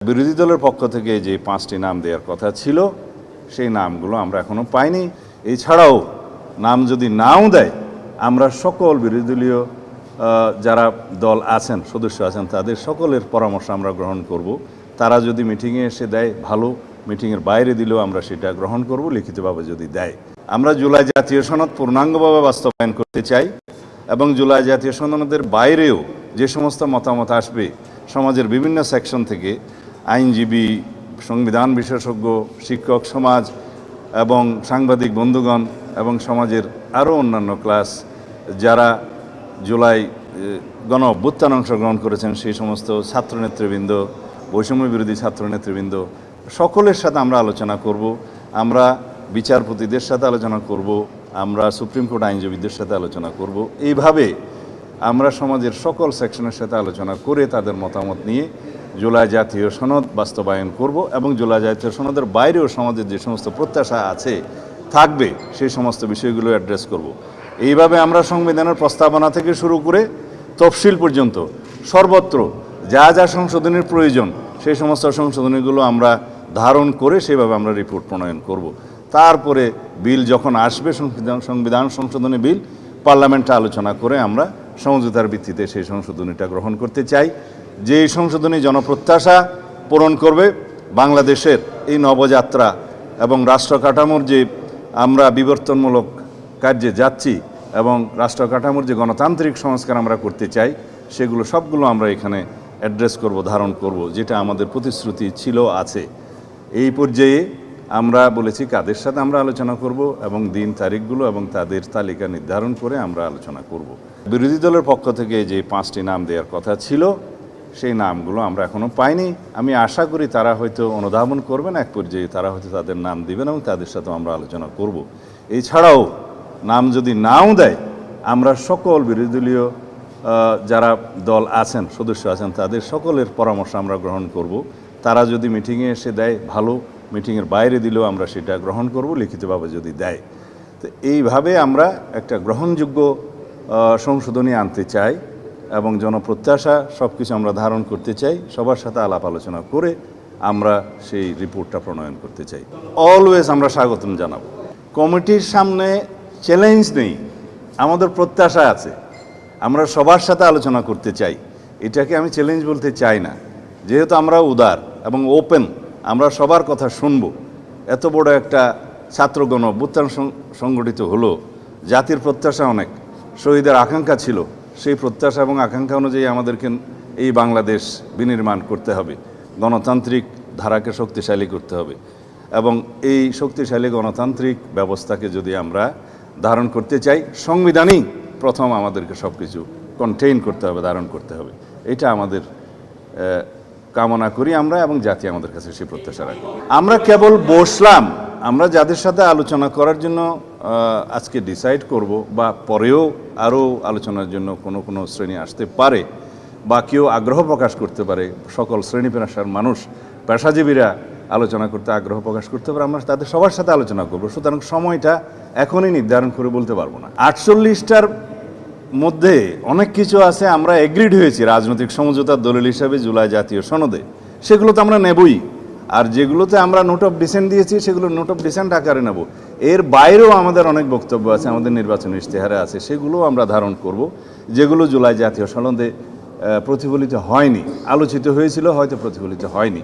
বিরোধী দলের পক্ষ থেকে যে 5টি নাম দেওয়ার কথা ছিল সেই নামগুলো আমরা এখনো পাইনি। এছাড়াও নাম যদি নাও দেয়, আমরা সকল বিরোধী দলীয় যারা দল আছেন, সদস্য আছেন, তাদের সকলের পরামর্শ আমরা গ্রহণ করব। তারা যদি মিটিংয়ে এসে দেয় ভালো, মিটিংয়ের বাইরে দিলেও আমরা সেটা গ্রহণ করব, লিখিতভাবে যদি দেয়। আমরা জুলাই জাতীয় সনদ পূর্ণাঙ্গভাবে বাস্তবায়ন করতে চাই এবং জুলাই জাতীয় সনদের বাইরেও যে সমস্ত মতামত আসবে সমাজের বিভিন্ন সেকশন থেকে, আইনজীবী, সংবিধান বিশেষজ্ঞ, শিক্ষক সমাজ এবং সাংবাদিক বন্ধুগণ এবং সমাজের আরও অন্যান্য ক্লাস যারা জুলাই গণ অভ্যুত্থানে অংশগ্রহণ করেছেন, সেই সমস্ত ছাত্রনেতৃবৃন্দ, বৈষম্য বিরোধী ছাত্রনেতৃবৃন্দ, সকলের সাথে আমরা আলোচনা করব। আমরা বিচারপতিদের সাথে আলোচনা করব, আমরা সুপ্রিম কোর্ট আইনজীবীদের সাথে আলোচনা করব। এইভাবে আমরা সমাজের সকল সেকশনের সাথে আলোচনা করে তাদের মতামত নিয়ে জুলাই জাতীয় সনদ বাস্তবায়ন করব এবং জুলাই জাতীয় সনদের বাইরেও সমাজের যে সমস্ত প্রত্যাশা আছে থাকবে সেই সমস্ত বিষয়গুলো অ্যাড্রেস করব। এইভাবে আমরা সংবিধানের প্রস্তাবনা থেকে শুরু করে তফসিল পর্যন্ত সর্বত্র যা যা সংশোধনের প্রয়োজন সেই সমস্ত সংশোধনীগুলো আমরা ধারণ করে সেভাবে আমরা রিপোর্ট প্রণয়ন করব। তারপরে বিল যখন আসবে, সংবিধান সংশোধনী বিল, পার্লামেন্টে আলোচনা করে আমরা সমঝোতার ভিত্তিতে সেই সংশোধনীটা গ্রহণ করতে চাই। যে সংশোধনী জনপ্রত্যাশা পূরণ করবে, বাংলাদেশের এই নবযাত্রা এবং রাষ্ট্র কাঠামোর যে আমরা বিবর্তনমূলক কার্যে যাচ্ছি এবং রাষ্ট্র কাঠামোর যে গণতান্ত্রিক সংস্কার আমরা করতে চাই, সেগুলো সবগুলো আমরা এখানে অ্যাড্রেস করব, ধারণ করব, যেটা আমাদের প্রতিশ্রুতি ছিল, আছে। এই পর্যায়ে আমরা বলেছি কাদের সাথে আমরা আলোচনা করব এবং দিন তারিখগুলো এবং তাদের তালিকা নির্ধারণ করে আমরা আলোচনা করব। বিরোধী দলের পক্ষ থেকে যে 5টি নাম দেওয়ার কথা ছিল সেই নামগুলো আমরা এখনো পাইনি। আমি আশা করি তারা হয়তো অনুধাবন করবেন, এক পর্যায়ে তারা হয়তো তাদের নাম দিবেন এবং তাদের সাথেও আমরা আলোচনা করব। এছাড়াও নাম যদি নাও দেয়, আমরা সকল বিরোধী দলীয় যারা দল আছেন, সদস্য আছেন, তাদের সকলের পরামর্শ আমরা গ্রহণ করব। তারা যদি মিটিংয়ে এসে দেয় ভালো, মিটিংয়ের বাইরে দিলেও আমরা সেটা গ্রহণ করব, লিখিতভাবে যদি দেয়। তো এইভাবে আমরা একটা গ্রহণযোগ্য সংশোধনী আনতে চাই এবং জনপ্রত্যাশা সব কিছু আমরা ধারণ করতে চাই। সবার সাথে আলাপ আলোচনা করে আমরা সেই রিপোর্টটা প্রণয়ন করতে চাই। অলওয়েজ আমরা স্বাগতম জানাব। কমিটির সামনে চ্যালেঞ্জ নেই, আমাদের প্রত্যাশা আছে। আমরা সবার সাথে আলোচনা করতে চাই, এটাকে আমি চ্যালেঞ্জ বলতে চাই না। যেহেতু আমরা উদার এবং ওপেন, আমরা সবার কথা শুনব। এত বড় একটা ছাত্র গণ অভ্যুত্থান সংগঠিত হলো, জাতির প্রত্যাশা অনেক, শহীদের আকাঙ্ক্ষা ছিল, সেই প্রত্যাশা এবং আকাঙ্ক্ষা অনুযায়ী আমাদেরকে এই বাংলাদেশ বিনির্মাণ করতে হবে, গণতান্ত্রিক ধারাকে শক্তিশালী করতে হবে এবং এই শক্তিশালী গণতান্ত্রিক ব্যবস্থাকে যদি আমরা ধারণ করতে চাই, সংবিধানই প্রথম আমাদেরকে সব কিছু কন্টেইন করতে হবে, ধারণ করতে হবে। এটা আমাদের কামনা করি আমরা এবং জাতি আমাদের কাছে সেই প্রত্যাশা রাখি। আমরা কেবল বসলাম, আমরা যাদের সাথে আলোচনা করার জন্য আজকে ডিসাইড করব বা পরেও আরও আলোচনার জন্য কোনো শ্রেণী আসতে পারে বা কেউ আগ্রহ প্রকাশ করতে পারে, সকল শ্রেণী পেশার মানুষ, পেশাজীবীরা আলোচনা করতে আগ্রহ প্রকাশ করতে পারে, আমরা তাদের সবার সাথে আলোচনা করব। সুতরাং সময়টা এখনই নির্ধারণ করে বলতে পারবো না। 48টার মধ্যে অনেক কিছু আছে আমরা এগ্রিড হয়েছি রাজনৈতিক সমঝোতার দলিল হিসাবে জুলাই জাতীয় সনদে, সেগুলো তো আমরা নেবই। আর যেগুলোতে আমরা নোট অফ ডিসেন্ট দিয়েছি সেগুলো নোট অফ ডিসেন্ট আকারে নেব। এর বাইরেও আমাদের অনেক বক্তব্য আছে, আমাদের নির্বাচনী ইশতেহারে আছে, সেগুলোও আমরা ধারণ করব, যেগুলো জুলাই জাতীয় সনদে প্রতিফলিত হয়নি, আলোচিত হয়েছিল, হয়তো প্রতিফলিত হয়নি।